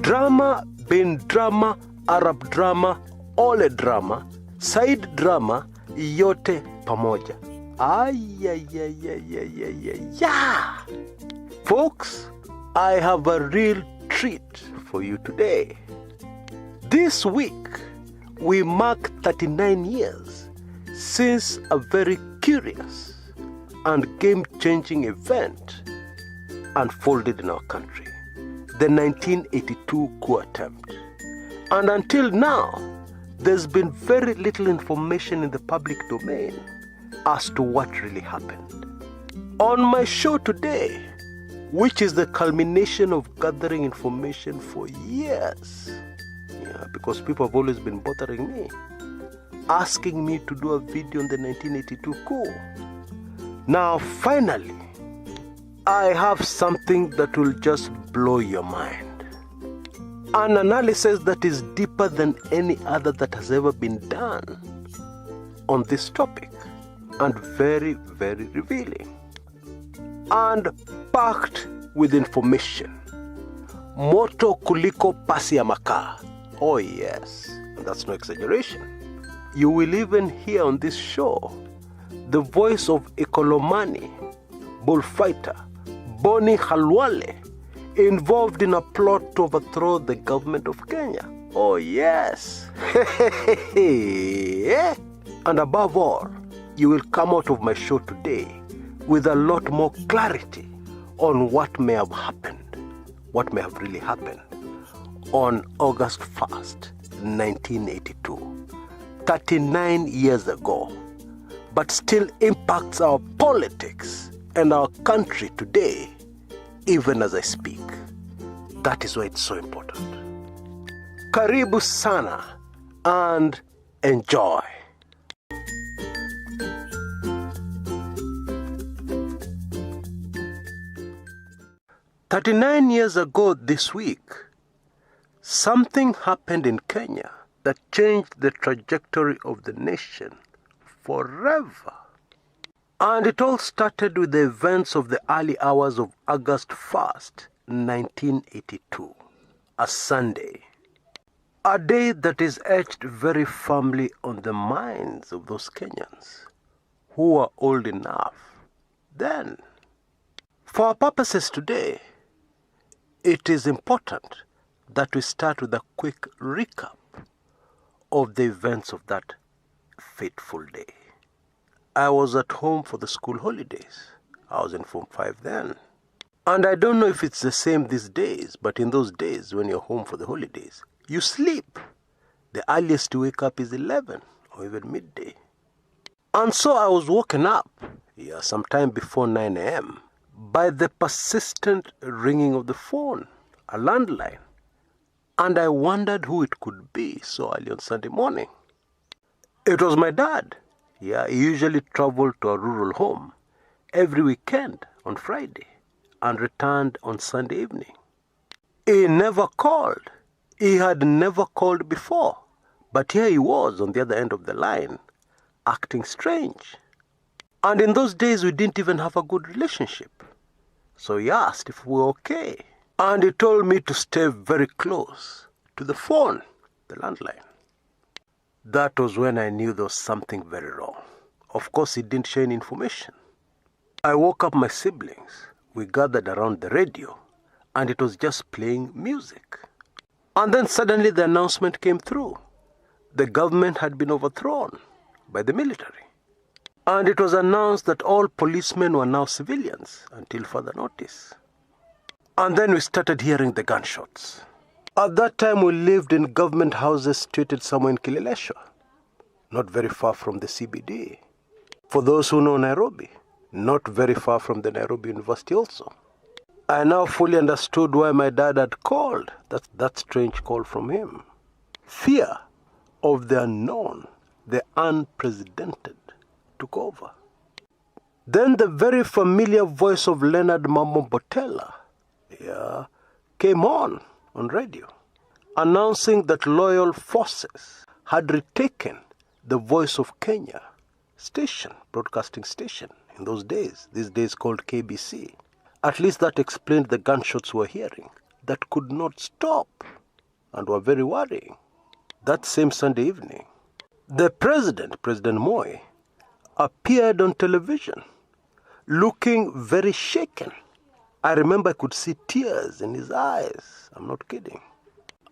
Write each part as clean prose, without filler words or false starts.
Drama bin drama, Arab drama, ole drama, side drama, yote pamoja. Yeah. Folks, I have a real treat for you today. This week, we mark 39 years since a very curious and game-changing event unfolded in our country, the 1982 coup attempt. And until now, there's been very little information in the public domain as to what really happened. On my show today, which is the culmination of gathering information for years, because people have always been bothering me, asking me to do a video on the 1982 coup. Now, finally, I have something that will just blow your mind. An analysis that is deeper than any other that has ever been done on this topic, and very, very revealing, and packed with information. Moto kuliko pasi ya makaa. Oh yes, and that's no exaggeration. You will even hear on this show the voice of Ikolomani, bullfighter, Boni Khalwale, involved in a plot to overthrow the government of Kenya. Oh yes. And above all, you will come out of my show today with a lot more clarity on what may have happened, what may have really happened on August 1st, 1982, 39 years ago, but still impacts our politics and our country today, even as I speak. That is why it's so important. Karibu sana and enjoy. "39 years ago this week, something happened in Kenya that changed the trajectory of the nation forever. And it all started with the events of the early hours of August 1st, 1982, a Sunday. A day that is etched very firmly on the minds of those Kenyans who were old enough then. For our purposes today, it is important that we start with a quick recap of the events of that fateful day. I was at home for the school holidays. I was in Form 5 then. And I don't know if it's the same these days, but in those days when you're home for the holidays, you sleep. The earliest you wake up is 11 or even midday. And so I was woken up, sometime before 9 a.m., by the persistent ringing of the phone, a landline. And I wondered who it could be so early on Sunday morning. It was my dad. He usually traveled to a rural home every weekend on Friday and returned on Sunday evening. He never called. He had never called before. But here he was on the other end of the line, acting strange. And in those days, we didn't even have a good relationship. So he asked if we were okay. And he told me to stay very close to the phone, the landline. That was when I knew there was something very wrong. Of course, he didn't share any information. I woke up my siblings. We gathered around the radio, and it was just playing music. And then suddenly the announcement came through. The government had been overthrown by the military. And it was announced that all policemen were now civilians until further notice. And then we started hearing the gunshots. At that time, we lived in government houses situated somewhere in Kileleshwa, not very far from the CBD. For those who know Nairobi, not very far from the Nairobi University also. I now fully understood why my dad had called that strange call from him. Fear of the unknown, the unprecedented, took over. Then the very familiar voice of Leonard Mambo Botella came on radio, announcing that loyal forces had retaken the Voice of Kenya station, broadcasting station in those days, these days called KBC. At least that explained the gunshots we were hearing. that could not stop and were very worrying. That same Sunday evening, the President Moi, appeared on television looking very shaken. I remember I could see tears in his eyes. I'm not kidding.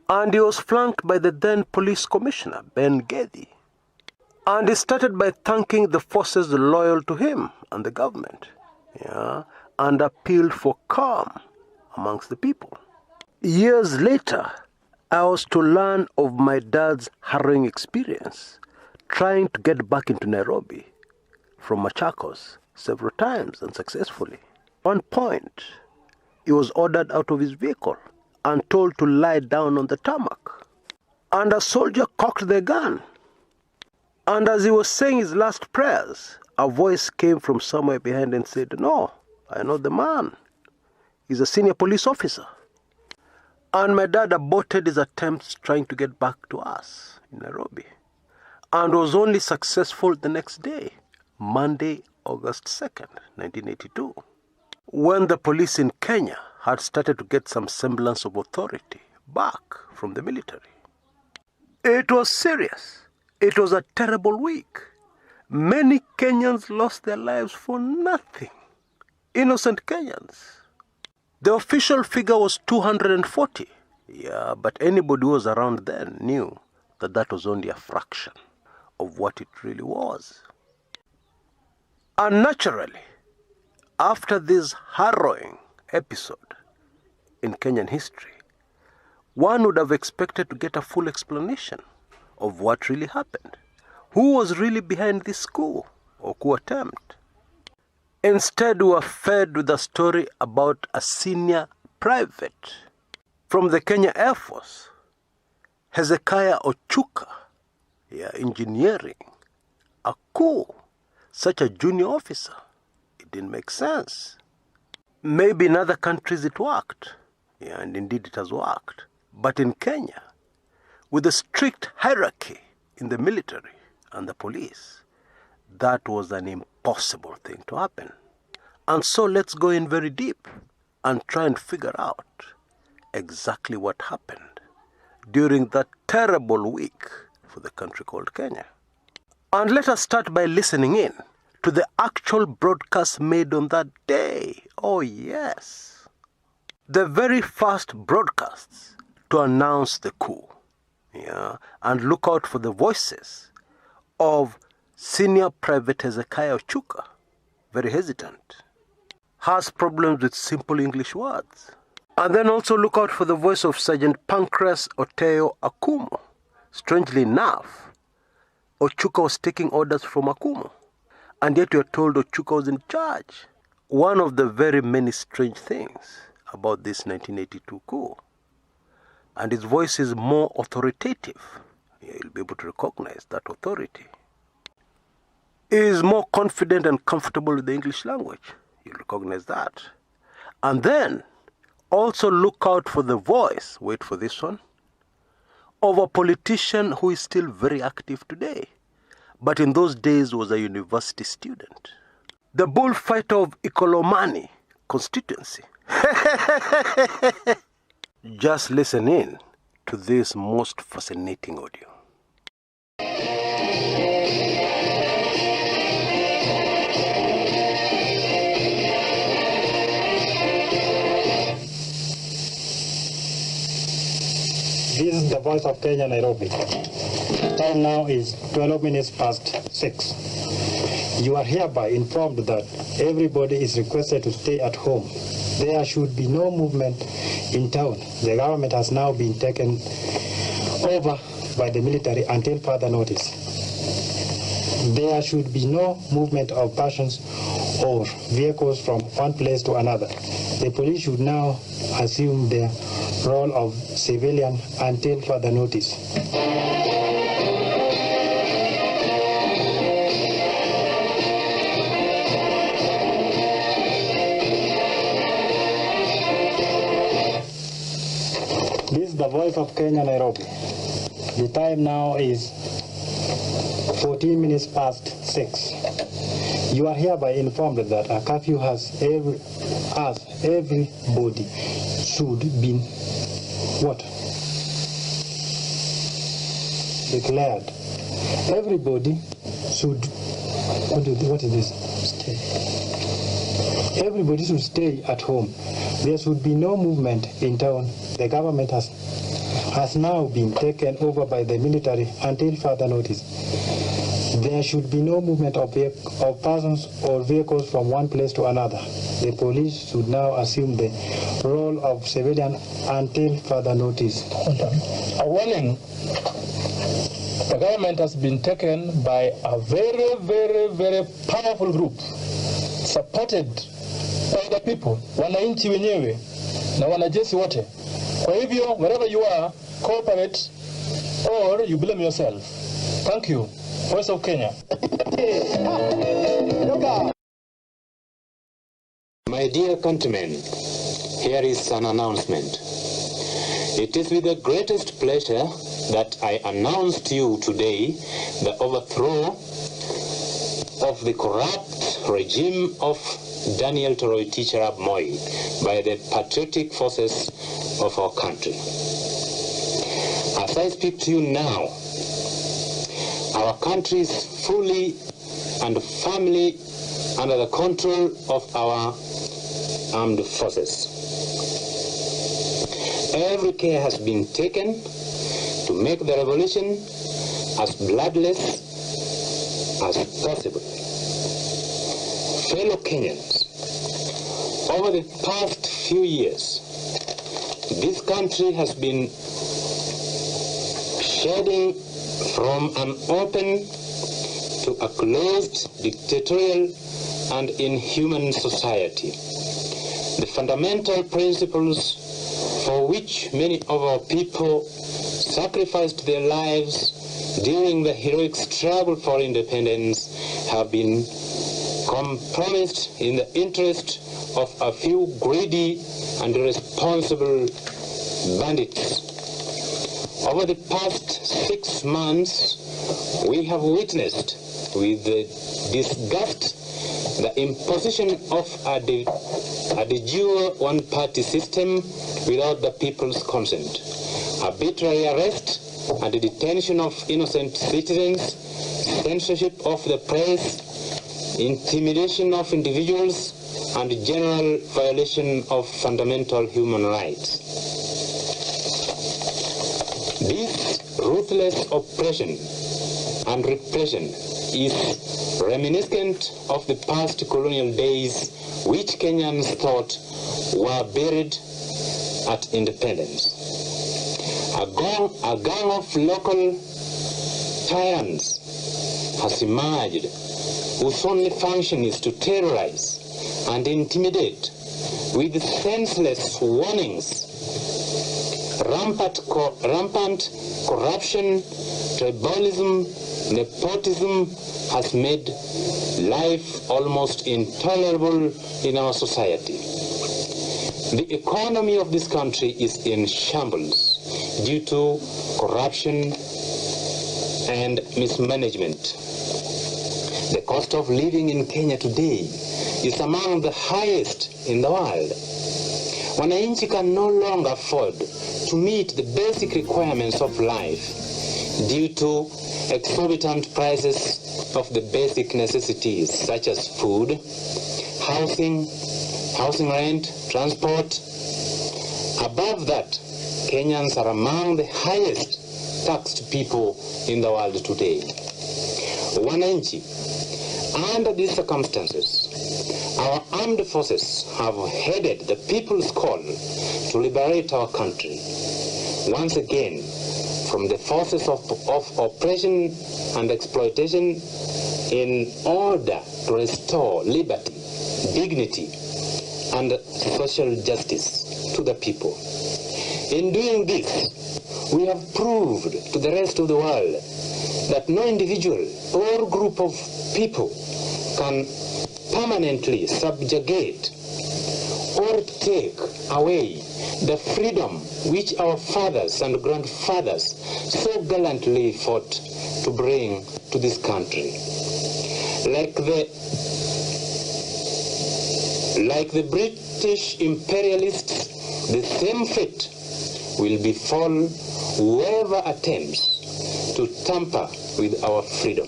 And he was flanked by the then police commissioner, Ben Geddy. And he started by thanking the forces loyal to him and the government, and appealed for calm amongst the people. Years later, I was to learn of my dad's harrowing experience trying to get back into Nairobi from Machakos several times unsuccessfully. At one point, he was ordered out of his vehicle and told to lie down on the tarmac. And a soldier cocked the gun. And as he was saying his last prayers, a voice came from somewhere behind and said, "No, I know the man. He's a senior police officer." And my dad aborted his attempts trying to get back to us in Nairobi, and was only successful the next day, Monday, August 2nd, 1982, when the police in Kenya had started to get some semblance of authority back from the military. It was serious. It was a terrible week. Many Kenyans lost their lives for nothing. Innocent Kenyans. The official figure was 240. But anybody who was around then knew that that was only a fraction of what it really was. And naturally, after this harrowing episode in Kenyan history, one would have expected to get a full explanation of what really happened. Who was really behind this coup or coup attempt? Instead, we were fed with a story about a senior private from the Kenya Air Force, Hezekiah Ochuka, engineering a coup. Such a junior officer. It didn't make sense. Maybe in other countries it worked. And indeed it has worked. But in Kenya, with a strict hierarchy in the military and the police, that was an impossible thing to happen. And so let's go in very deep and try and figure out exactly what happened during that terrible week for the country called Kenya. And let us start by listening in to the actual broadcast made on that day. Oh yes. The very first broadcasts to announce the coup. And look out for the voices of Senior Private Hezekiah Ochuka, very hesitant, has problems with simple English words. And then also look out for the voice of Sergeant Pancras Oteyo Akumu. Strangely enough, Ochuka was taking orders from Akumu, and yet you are told Ochuka was in charge. One of the very many strange things about this 1982 coup. And his voice is more authoritative. You'll be able to recognize that authority. He is more confident and comfortable with the English language. You'll recognize that. And then also look out for the voice, wait for this one, of a politician who is still very active today, but in those days was a university student. The bullfighter of Ikolomani constituency. Just listen in to this most fascinating audio. This is the voice of Kenya, Nairobi. Time now is 12 minutes past 6. You are hereby informed that everybody is requested to stay at home. There should be no movement in town. The government has now been taken over by the military until further notice. There should be no movement of persons or vehicles from one place to another. The police should now assume their role of civilian until further notice. This is the voice of Kenya, Nairobi. The time now is 14 minutes past 6. You are hereby informed that a curfew has everybody should be what? Declared. Everybody should, what is this? Stay. Everybody should stay at home. There should be no movement in town. The government has now been taken over by the military until further notice. There should be no movement of persons or vehicles from one place to another. The police should now assume the role of civilian until further notice. A warning. The government has been taken by a very, very, very powerful group supported by the people, wananchi wenyewe na wanajeshi wote. Kwa hivyo, wherever you are, cooperate or you blame yourself. Thank you. Voice of Kenya. My dear countrymen, here is an announcement. It is with the greatest pleasure that I announce to you today the overthrow of the corrupt regime of Daniel Toroitich arap Moi by the patriotic forces of our country. As I speak to you now, our country is fully and firmly under the control of our armed forces. Every care has been taken to make the revolution as bloodless as possible. Fellow Kenyans, over the past few years, this country has been shedding from an open to a closed, dictatorial, and inhuman society. The fundamental principles for which many of our people sacrificed their lives during the heroic struggle for independence have been compromised in the interest of a few greedy and irresponsible bandits. Over the past 6 months, we have witnessed with disgust the imposition of a de jure one-party system without the people's consent, arbitrary arrest and the detention of innocent citizens, censorship of the press, intimidation of individuals, and general violation of fundamental human rights. This ruthless oppression and repression is reminiscent of the past colonial days which Kenyans thought were buried at independence. A gang of local tyrants has emerged whose only function is to terrorize and intimidate with senseless warnings. Rampant corruption, tribalism, nepotism has made life almost intolerable in our society. The economy of this country is in shambles due to corruption and mismanagement. The cost of living in Kenya today is among the highest in the world. Wananchi can no longer afford to meet the basic requirements of life due to exorbitant prices of the basic necessities such as food, housing rent, transport. Above that, Kenyans are among the highest taxed people in the world today. Wananchi, under these circumstances, our armed forces have headed the people's call to liberate our country once again from the forces of oppression and exploitation in order to restore liberty, dignity, and social justice to the people. In doing this, we have proved to the rest of the world that no individual or group of people can permanently subjugate or take away the freedom which our fathers and grandfathers so gallantly fought to bring to this country. Like the British imperialists, the same fate will befall whoever attempts to tamper with our freedom.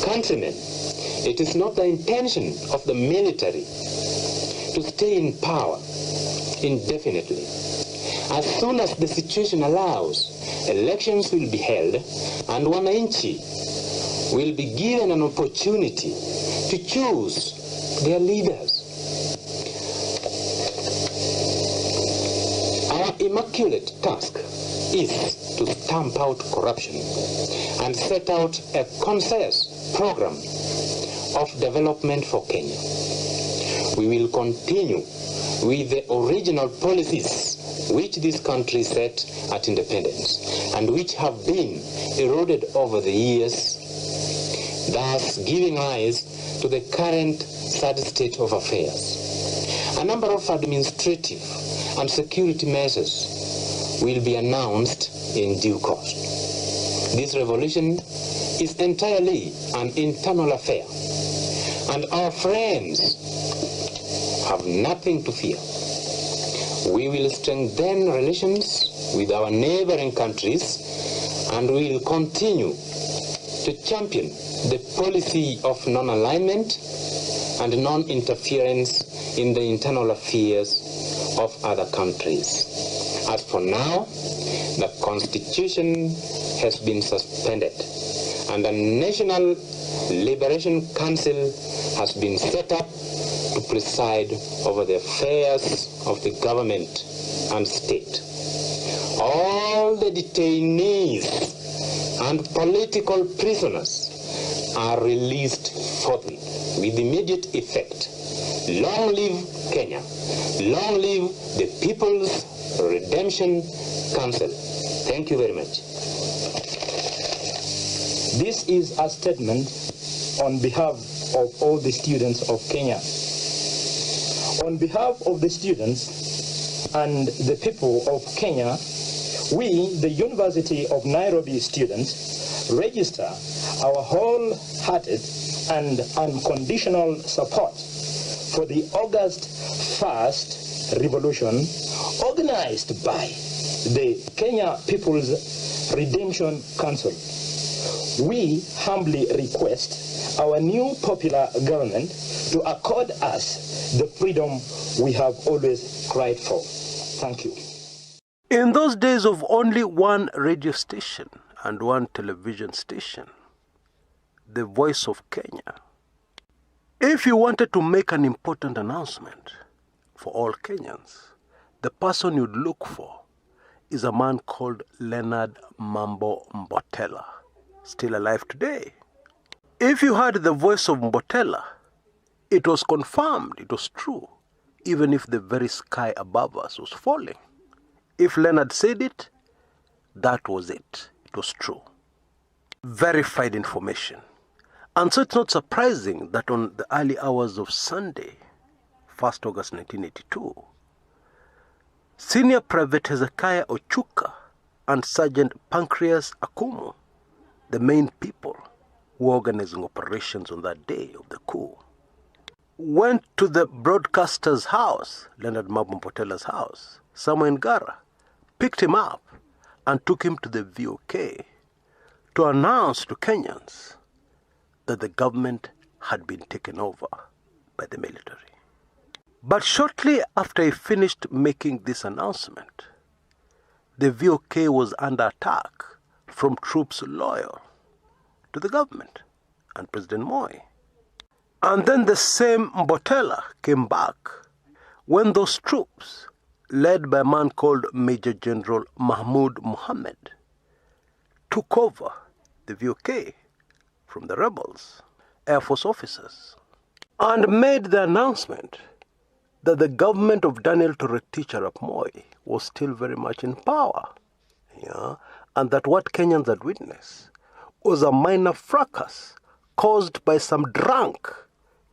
Countrymen, it is not the intention of the military to stay in power indefinitely. As soon as the situation allows, elections will be held and wananchi will be given an opportunity to choose their leaders. Our immaculate task is to stamp out corruption and set out a concise program of development for Kenya. We will continue with the original policies which this country set at independence and which have been eroded over the years, thus giving rise to the current sad state of affairs. A number of administrative and security measures will be announced in due course. This revolution is entirely an internal affair, and our friends have nothing to fear. We will strengthen relations with our neighboring countries and we will continue to champion the policy of non-alignment and non-interference in the internal affairs of other countries. As for now, the Constitution has been suspended and a National Liberation Council has been set up to preside over the affairs of the government and state. All the detainees and political prisoners are released forthwith with immediate effect. Long live Kenya. Long live the People's Redemption Council. Thank you very much. This is a statement on behalf of all the students of Kenya. On behalf of the students and the people of Kenya, we, the University of Nairobi students, register our wholehearted and unconditional support for the August 1st revolution organized by the Kenya People's Redemption Council. We humbly request our new popular government to accord us the freedom we have always cried for. Thank you. In those days of only one radio station and one television station, the Voice of Kenya, if you wanted to make an important announcement for all Kenyans, the person you'd look for is a man called Leonard Mambo Mbotela, still alive today. If you heard the voice of Mbotela, it was confirmed, it was true, even if the very sky above us was falling. If Leonard said it, that was it. It was true. Verified information. And so it's not surprising that on the early hours of Sunday, 1st August 1982, Senior Private Hezekiah Ochuka and Sergeant Pancreas Akumu, the main people who were organizing operations on that day of the coup, went to the broadcaster's house, Leonard Mambo Mbotela's house, somewhere in Gara, picked him up and took him to the VOK to announce to Kenyans that the government had been taken over by the military. But shortly after he finished making this announcement, the VOK was under attack from troops loyal to the government and President Moi. And then the same Mbotela came back when those troops, led by a man called Major General Mahmoud Mohammed, took over the VOK from the rebels, Air Force officers, and made the announcement that the government of Daniel Toroitich arap Moi was still very much in power, and that what Kenyans had witnessed was a minor fracas caused by some drunk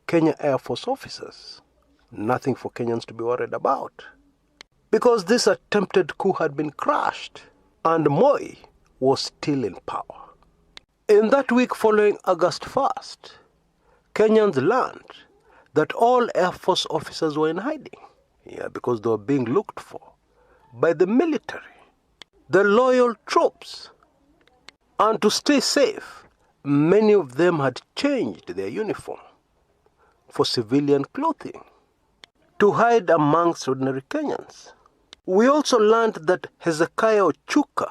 Kenya Air Force officers. Nothing for Kenyans to be worried about, because this attempted coup had been crushed and Moi was still in power. In that week following August 1st, Kenyans learned that all Air Force officers were in hiding, because they were being looked for by the military, the loyal troops. And to stay safe, many of them had changed their uniform for civilian clothing to hide amongst ordinary Kenyans. We also learned that Hezekiah Ochuka,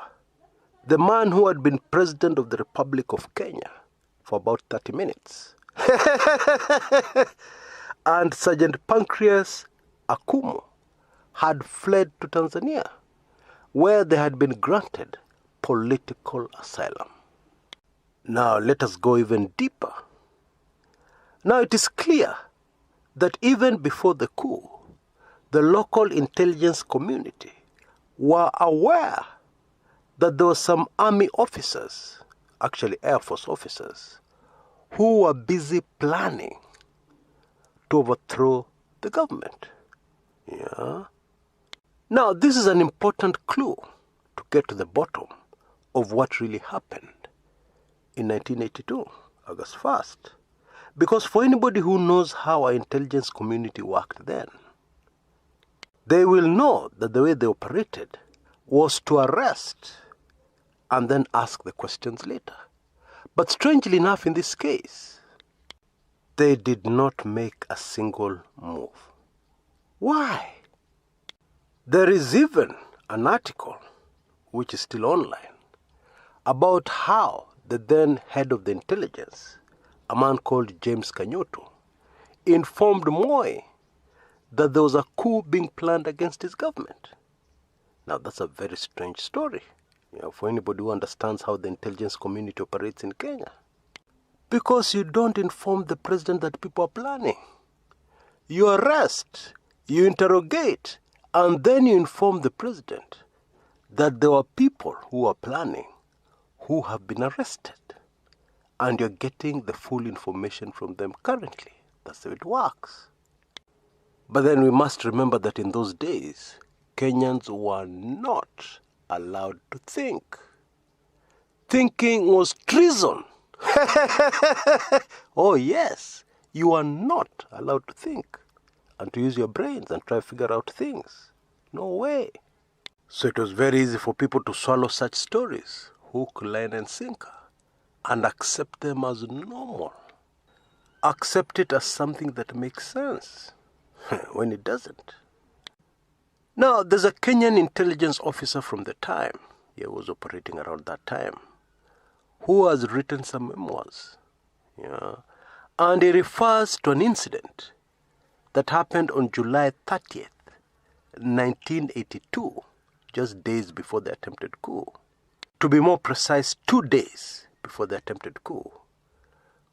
the man who had been president of the Republic of Kenya for about 30 minutes, and Sergeant Pancreas Akumu had fled to Tanzania, where they had been granted political asylum. Now let us go even deeper. Now it is clear that even before the coup, the local intelligence community were aware that there were some army officers, actually Air Force officers, who were busy planning to overthrow the government. Yeah. Now, this is an important clue to get to the bottom of what really happened in 1982, August 1st. Because for anybody who knows how our intelligence community worked then, they will know that the way they operated was to arrest and then ask the questions later. But strangely enough, in this case, they did not make a single move. Why? There is even an article, which is still online, about how the then head of the intelligence, a man called James Kanyotu, informed Moi that there was a coup being planned against his government. Now that's a very strange story, for anybody who understands how the intelligence community operates in Kenya. Because you don't inform the president that people are planning. You arrest, you interrogate, and then you inform the president that there are people who are planning who have been arrested. And you're getting the full information from them currently. That's how it works. But then we must remember that in those days, Kenyans were not allowed to think. Thinking was treason. Oh yes, you are not allowed to think and to use your brains and try to figure out things. No way. So it was very easy for people to swallow such stories, hook, line and sinker, and accept them as normal. Accept it as something that makes sense when it doesn't. Now, there's a Kenyan intelligence officer from the time, he was operating around that time, who has written some memoirs. And he refers to an incident that happened on July 30th, 1982, just days before the attempted coup. To be more precise, 2 days before the attempted coup,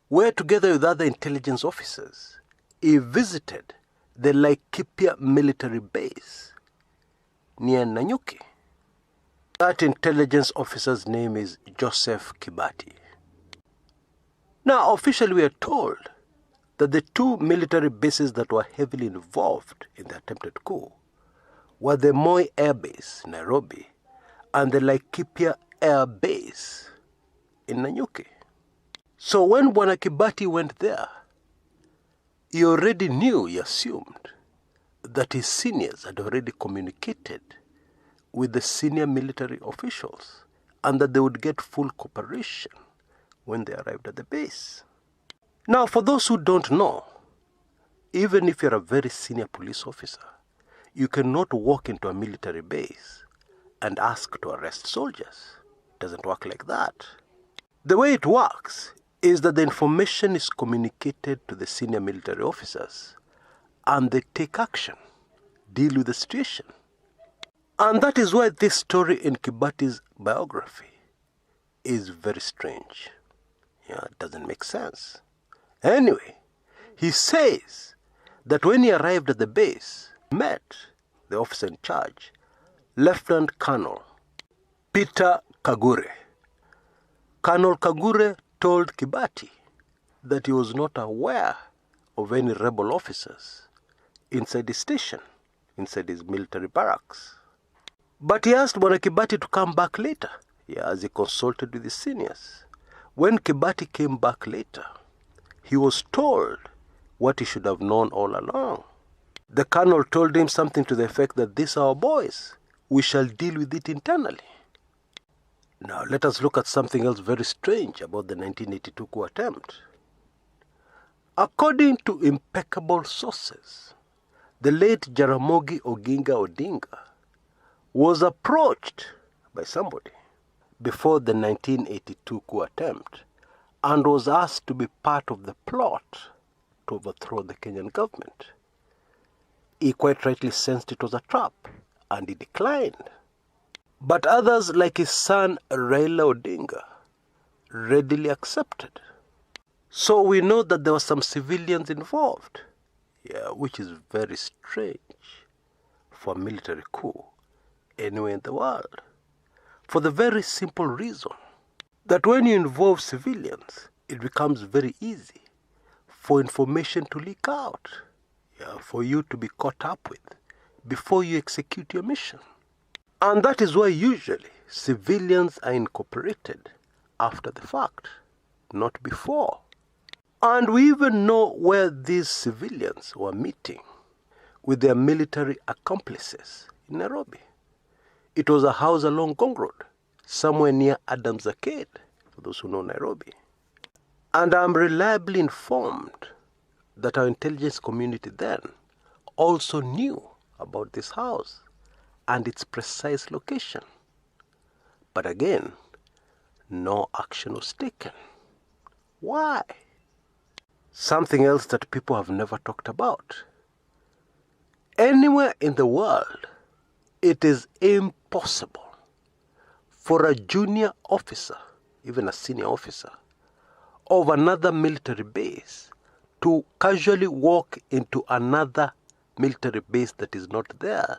where together with other intelligence officers, he visited the Laikipia military base near Nanyuki. That intelligence officer's name is Joseph Kibati. Now, officially we are told that the 2 military bases that were heavily involved in the attempted coup were the Moi Air Base, Nairobi, and the Laikipia Air Base in Nanyuki. So when Bwana Kibati went there, he already knew, he assumed, that his seniors had already communicated with the senior military officials and that they would get full cooperation when they arrived at the base. Now, for those who don't know, even if you're a very senior police officer, you cannot walk into a military base and ask to arrest soldiers. It doesn't work like that. The way it works is that the information is communicated to the senior military officers and they take action, deal with the situation. And that is why this story in Kibati's biography is very strange. It doesn't make sense. Anyway, he says that when he arrived at the base, he met the officer in charge, Lieutenant Colonel Peter Kagure. Colonel Kagure told Kibati that he was not aware of any rebel officers inside his station, inside his military barracks. But he asked Bwana Kibati to come back later, as he consulted with his seniors. When Kibati came back later, he was told what he should have known all along. The colonel told him something to the effect that these are our boys. we shall deal with it internally. Now let us look at something else very strange about the 1982 coup attempt. According to impeccable sources, the late Jaramogi Oginga Odinga was approached by somebody before the 1982 coup attempt and was asked to be part of the plot to overthrow the Kenyan government. He quite rightly sensed it was a trap and he declined. But others, like his son Raila Odinga, readily accepted. So we know that there were some civilians involved, which is very strange for a military coup anywhere in the world. For the very simple reason that when you involve civilians, it becomes very easy for information to leak out, for you to be caught up with before you execute your mission. And that is why usually civilians are incorporated after the fact, not before. And we even know where these civilians were meeting with their military accomplices in Nairobi. It was a house along Gong Road, somewhere near Adams Arcade, for those who know Nairobi. And I'm reliably informed that our intelligence community then also knew about this house and its precise location. But again, no action was taken. Why? Something else that people have never talked about. Anywhere in the world, it is impossible for a junior officer, even a senior officer, of another military base to casually walk into another military base that is not theirs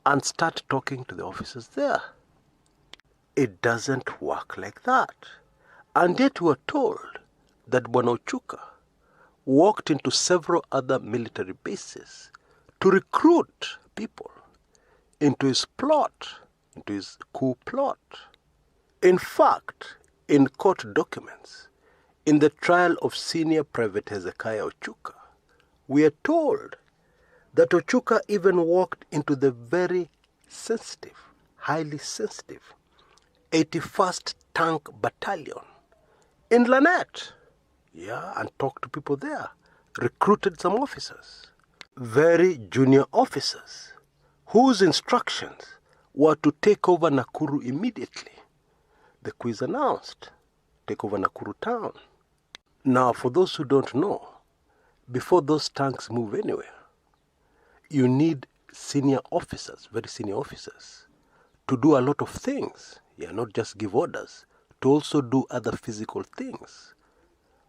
and start talking to the officers there. It doesn't work like that. And yet we are told that Bwana Ochuka walked into several other military bases to recruit people into his plot, into his coup plot. In fact, in court documents, in the trial of Senior Private Hezekiah Ochuka, we are told that Ochuka even walked into the very sensitive, highly sensitive 81st Tank Battalion in Lanet, and talked to people there, recruited some officers, very junior officers, whose instructions were to take over Nakuru immediately. The coup is announced, take over Nakuru town. Now, for those who don't know, before those tanks move anywhere, you need senior officers, very senior officers, to do a lot of things, not just give orders, to also do other physical things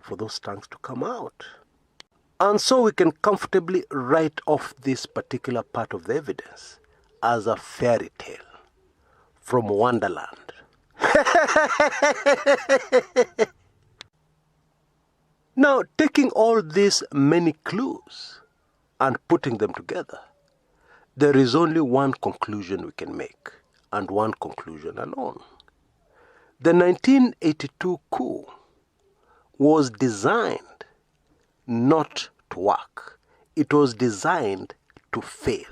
for those tanks to come out. And so we can comfortably write off this particular part of the evidence as a fairy tale from Wonderland. Now, taking all these many clues and putting them together, there is only one conclusion we can make, and one conclusion alone. The 1982 coup was designed not to work. It was designed to fail.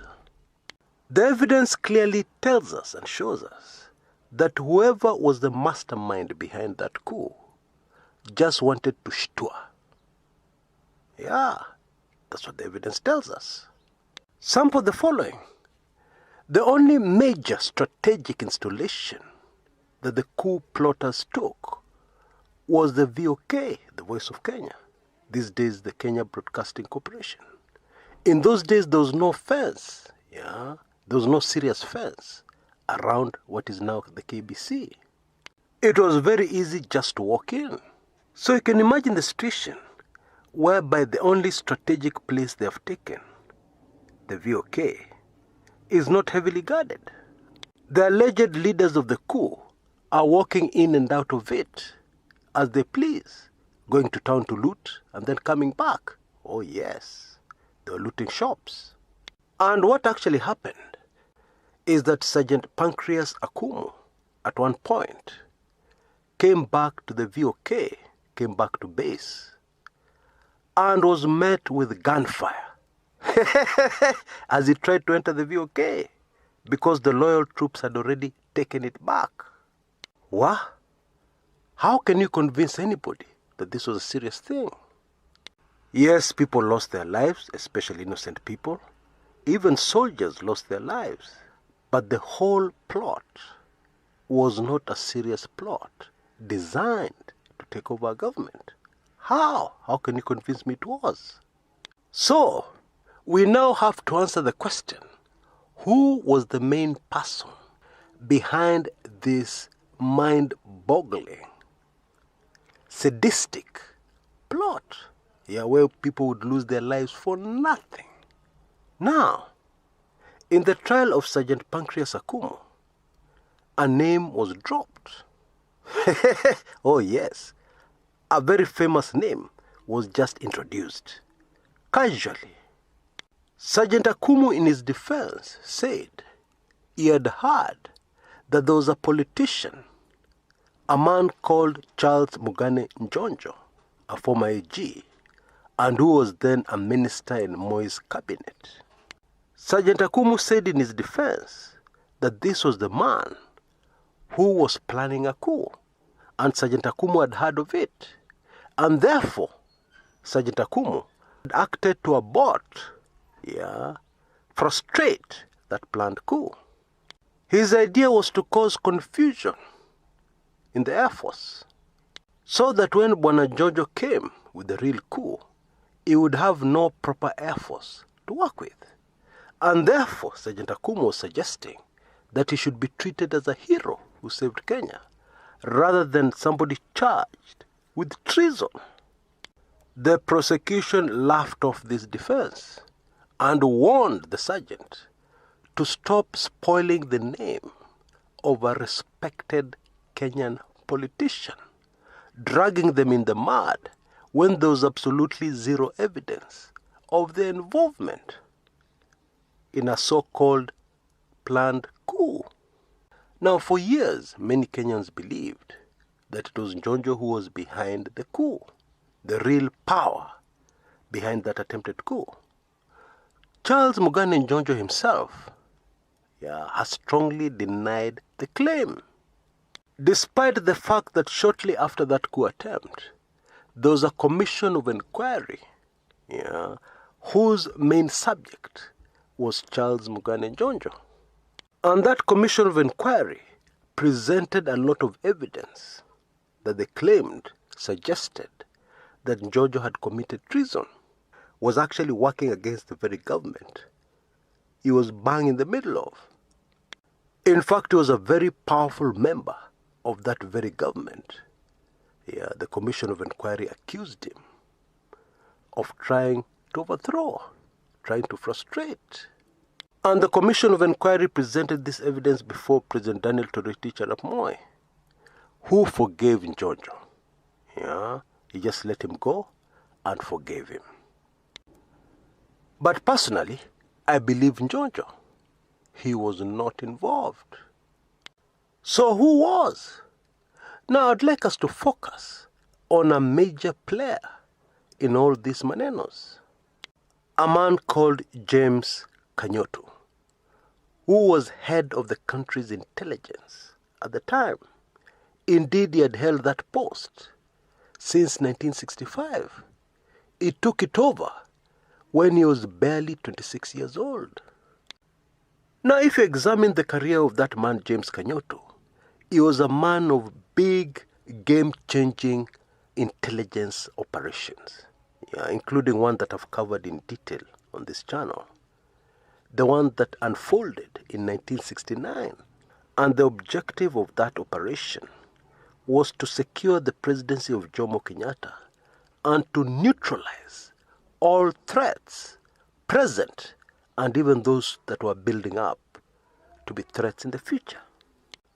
The evidence clearly tells us and shows us that whoever was the mastermind behind that coup just wanted to shtua. That's what the evidence tells us. Sample the following. The only major strategic installation that the coup plotters took was the VOK, the Voice of Kenya. These days, the Kenya Broadcasting Corporation. In those days, there was no fence. There was no serious fence around what is now the KBC. It was very easy just to walk in. So you can imagine the situation whereby the only strategic place they have taken, the VOK, is not heavily guarded. The alleged leaders of the coup are walking in and out of it as they please, going to town to loot and then coming back. Oh yes, they were looting shops. And what actually happened is that Sergeant Pancreas Akumu, at one point, came back to the VOK, came back to base, and was met with gunfire as he tried to enter the VOK. because the loyal troops had already taken it back. What? How can you convince anybody that this was a serious thing? Yes, people lost their lives, especially innocent people. Even soldiers lost their lives. But the whole plot was not a serious plot designed to take over a government. How? How can you convince me it was? So, we now have to answer the question, who was the main person behind this mind-boggling, sadistic plot? Where people would lose their lives for nothing. Now, in the trial of Sergeant Pancreas Akumu, a name was dropped. Oh yes, a very famous name was just introduced, casually. Sergeant Akumu, in his defense, said he had heard that there was a politician, a man called Charles Mugane Njonjo, a former AG, and who was then a minister in Moi's cabinet. Sergeant Akumu said in his defense that this was the man who was planning a coup, and Sergeant Akumu had heard of it, and therefore Sergeant Akumu had acted to abort, frustrate that planned coup. His idea was to cause confusion in the Air Force, so that when Bwana Njonjo came with the real coup, he would have no proper Air Force to work with. And therefore, Sergeant Akumu was suggesting that he should be treated as a hero who saved Kenya, rather than somebody charged with treason. The prosecution laughed off this defense and warned the sergeant to stop spoiling the name of a respected Kenyan politician, dragging them in the mud when there was absolutely zero evidence of their involvement in a so-called planned coup. Now, for years, many Kenyans believed that it was Njonjo who was behind the coup, the real power behind that attempted coup. Charles Mugane Njonjo himself has strongly denied the claim, despite the fact that shortly after that coup attempt, there was a commission of inquiry whose main subject was Charles Mugane Njonjo. And that commission of inquiry presented a lot of evidence that they claimed suggested that Njonjo had committed treason, was actually working against the very government he was bang in the middle of. In fact, he was a very powerful member of that very government. The commission of inquiry accused him of trying to overthrow, trying to frustrate. And the commission of inquiry presented this evidence before President Daniel Toroitich arap Moi, who forgave Njonjo. He just let him go and forgave him. But personally, I believe Njonjo. He was not involved. So who was? Now I'd like us to focus on a major player in all these manenos. A man called James Kanyotu, who was head of the country's intelligence at the time. Indeed, he had held that post since 1965. He took it over when he was barely 26 years old. Now, if you examine the career of that man, James Kanyotu, he was a man of big, game-changing intelligence operations, including one that I've covered in detail on this channel, the one that unfolded in 1969. And the objective of that operation was to secure the presidency of Jomo Kenyatta and to neutralize all threats, present and even those that were building up to be threats in the future.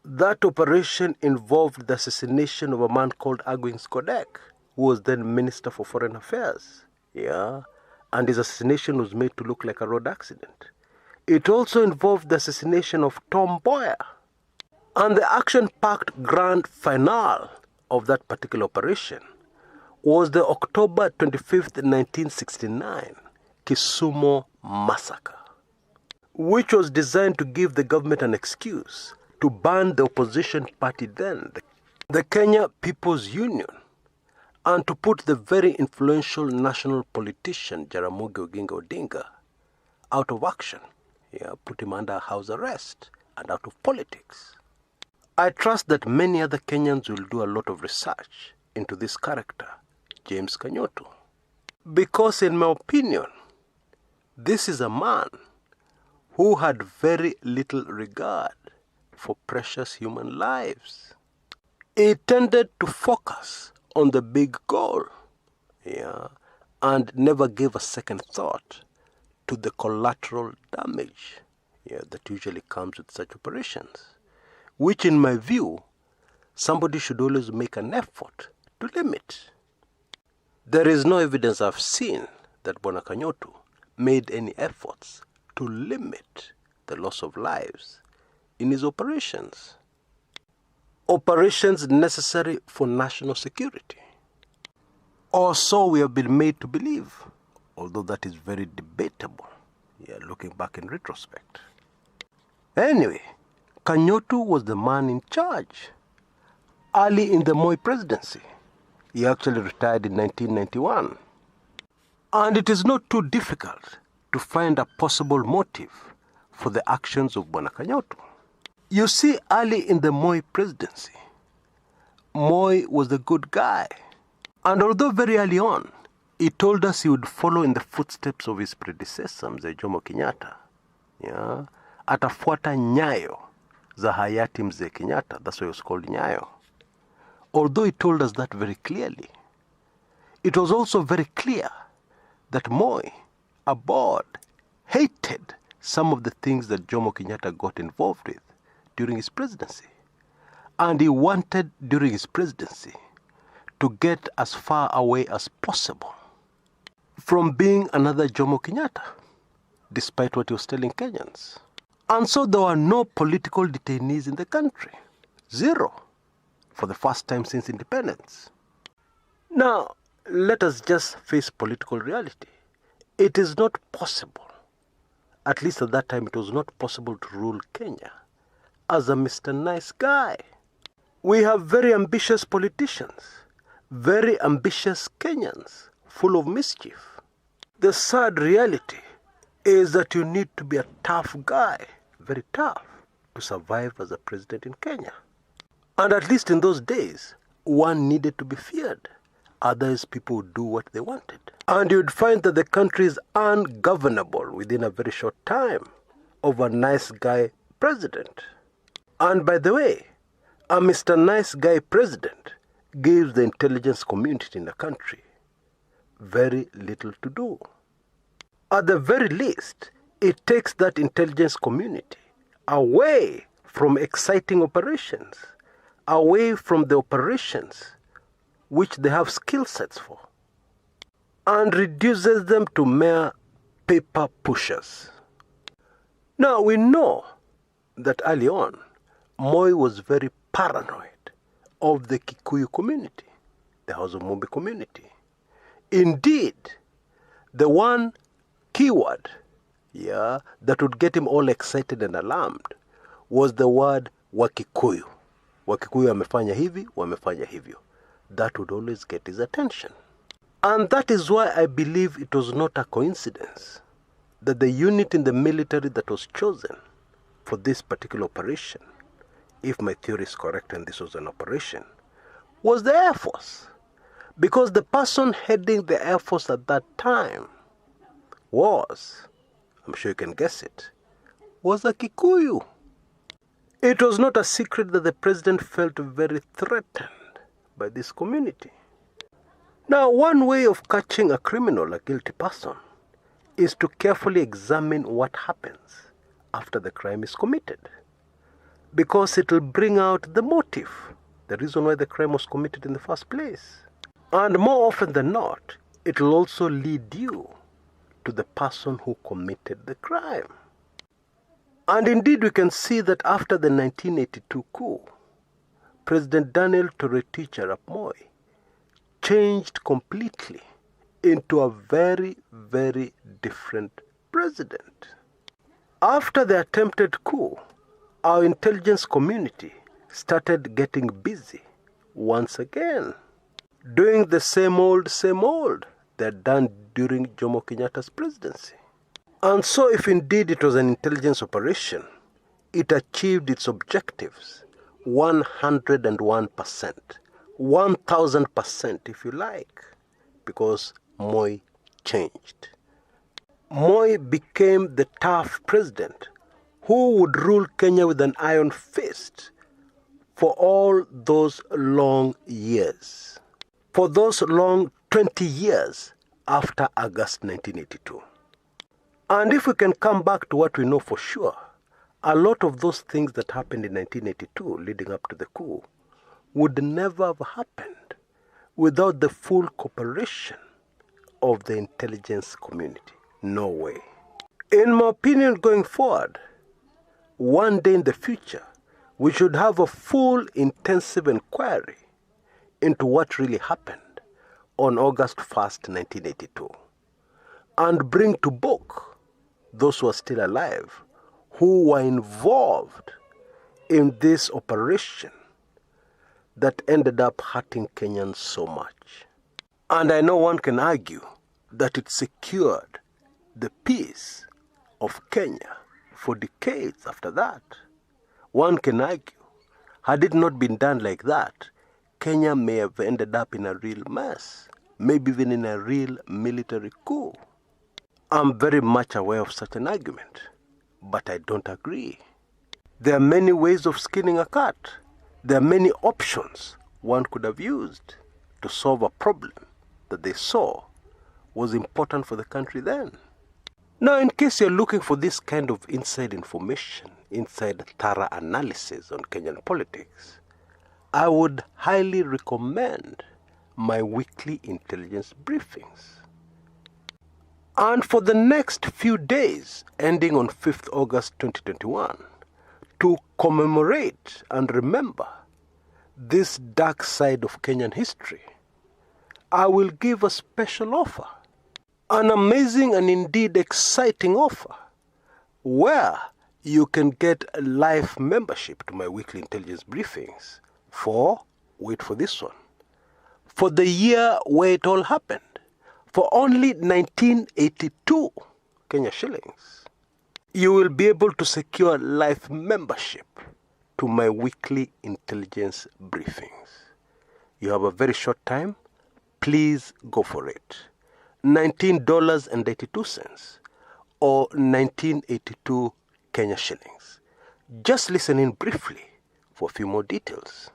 That operation involved the assassination of a man called Aguings Kodek, who was then Minister for Foreign Affairs. And his assassination was made to look like a road accident. It also involved the assassination of Tom Mboya. And the action-packed grand finale of that particular operation was the October 25th, 1969 Kisumu massacre, which was designed to give the government an excuse to ban the opposition party then, the Kenya People's Union, and to put the very influential national politician Jaramogi Oginga Odinga out of action, put him under house arrest and out of politics. I trust that many other Kenyans will do a lot of research into this character, James Kanyotu, because in my opinion, this is a man who had very little regard for precious human lives. He tended to focus on the big goal, and never gave a second thought to the collateral damage that usually comes with such operations, which in my view, somebody should always make an effort to limit. There is no evidence I've seen that Bwana Kanyotu made any efforts to limit the loss of lives in his operations. Operations necessary for national security. Or so we have been made to believe, although that is very debatable, looking back in retrospect. Anyway, Kanyotu was the man in charge early in the Moi presidency. He actually retired in 1991. And it is not too difficult to find a possible motive for the actions of Bwana Kanyotu. You see, early in the Moi presidency, Moi was a good guy. And although very early on, he told us he would follow in the footsteps of his predecessor, Mzee Jomo Kenyatta, atafuata nyayo za hayati Mzee Kenyatta. That's why it was called Nyayo. Although he told us that very clearly, it was also very clear that Moi, aboard, hated some of the things that Jomo Kenyatta got involved with during his presidency. And he wanted, during his presidency, to get as far away as possible from being another Jomo Kenyatta, despite what he was telling Kenyans. And so there were no political detainees in the country. Zero. For the first time since independence. Now, let us just face political reality. It is not possible, at least at that time it was not possible to rule Kenya as a Mr. Nice Guy. We have very ambitious politicians, very ambitious Kenyans, full of mischief. The sad reality is that you need to be a tough guy, very tough, to survive as a president in Kenya. And at least in those days, one needed to be feared. Others, people would do what they wanted. And you'd find that the country is ungovernable within a very short time of a nice guy president. And by the way, a Mr. Nice Guy president gives the intelligence community in the country very little to do. At the very least, it takes that intelligence community away from exciting operations, away from the operations which they have skill sets for, and reduces them to mere paper pushers. Now we know that early on, Moi was very paranoid of the Kikuyu community, the House of Mumbi community. Indeed, the one keyword that would get him all excited and alarmed was the word Wakikuyu. Wakikuyu wamefanya hivi, wamefanya hivyo. That would always get his attention. And that is why I believe it was not a coincidence that the unit in the military that was chosen for this particular operation, if my theory is correct and this was an operation, was the Air Force. Because the person heading the Air Force at that time was, I'm sure you can guess it, was a Kikuyu. It was not a secret that the president felt very threatened by this community. Now, one way of catching a criminal, a guilty person, is to carefully examine what happens after the crime is committed. Because it will bring out the motive, the reason why the crime was committed in the first place. And more often than not, it will also lead you to the person who committed the crime. And indeed, we can see that after the 1982 coup, President Daniel Toroitich arap Moi changed completely into a very, very different president. After the attempted coup, our intelligence community started getting busy once again, doing the same old they'd done during Jomo Kenyatta's presidency. And so if indeed it was an intelligence operation, it achieved its objectives 101%, 1000% if you like, because Moi changed. Moi became the tough president who would rule Kenya with an iron fist for all those long years, for those long 20 years after August 1982. And if we can come back to what we know for sure, a lot of those things that happened in 1982 leading up to the coup would never have happened without the full cooperation of the intelligence community. No way. In my opinion, going forward, one day in the future, we should have a full, intensive inquiry into what really happened on August 1st, 1982, and bring to book those who are still alive who were involved in this operation that ended up hurting Kenyans so much. And I know one can argue that it secured the peace of Kenya for decades after that. One can argue, had it not been done like that, Kenya may have ended up in a real mess, maybe even in a real military coup. I'm very much aware of such an argument, but I don't agree. There are many ways of skinning a cat. There are many options one could have used to solve a problem that they saw was important for the country then. Now, in case you're looking for this kind of inside information, inside thorough analysis on Kenyan politics, I would highly recommend my weekly intelligence briefings. And for the next few days, ending on 5th August 2021, to commemorate and remember this dark side of Kenyan history, I will give a special offer, an amazing and indeed exciting offer, where you can get a live membership to my weekly intelligence briefings for, wait for this one, for the year where it all happened, for only 1982 Kenya shillings. You will be able to secure live membership to my weekly intelligence briefings. You have a very short time. Please go for it. $19.82 or 1982 Kenya shillings. Just listen in briefly for a few more details.